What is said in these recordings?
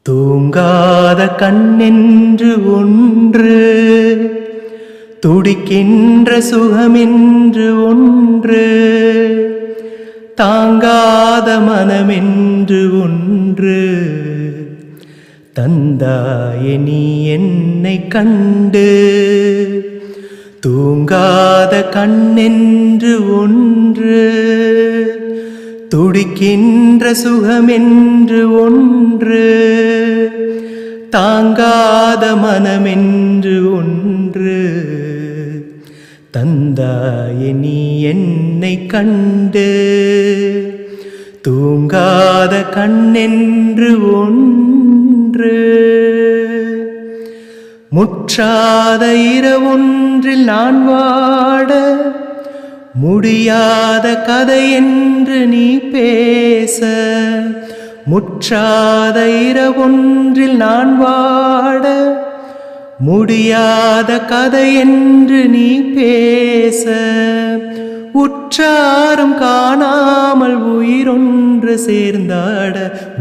தூங்காத கண்ணென்று ஒன்று, துடிக்கின்ற சுகமென்று ஒன்று, தாங்காத மனமென்று ஒன்று தந்தாயே நீ என்னை கண்டு. தூங்காத கண்ணென்று ஒன்று, துடிக்கின்ற சுகமென்று ஒன்று, தாங்காத மனமென்று ஒன்று தந்தாயே நீ என்னை கண்டு. தூங்காத கண்ணென்று ஒன்று, முற்றாத இரவொன்றில் நான் வாட, முடியாத கதை என்று நீ பேச. முற்றாத இரவொன்றில் நான் வாட, முடியாத கதை என்று நீ பேச. உற்றாரும் காணாமல் உயிரொன்று சேர்ந்தாட,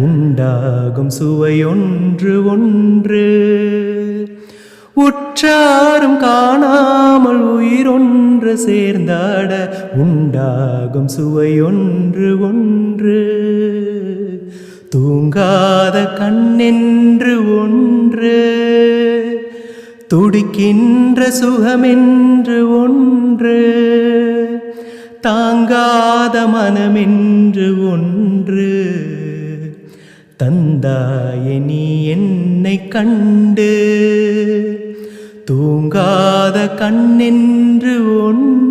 உண்டாகும் சுவையொன்று ஒன்று. உற்றாரும் காணாமல் உயிரொன்று சேர்ந்தாட, உண்டாகும் சுவையொன்று ஒன்று. தூங்காத கண்ணென்று ஒன்று, துடிக்கின்ற சுகமென்று ஒன்று, தாங்காத மனமென்று ஒன்று தந்தாயே நீ என்னை கண்டு. தூங்காத கண்ணென்று ஒன்று.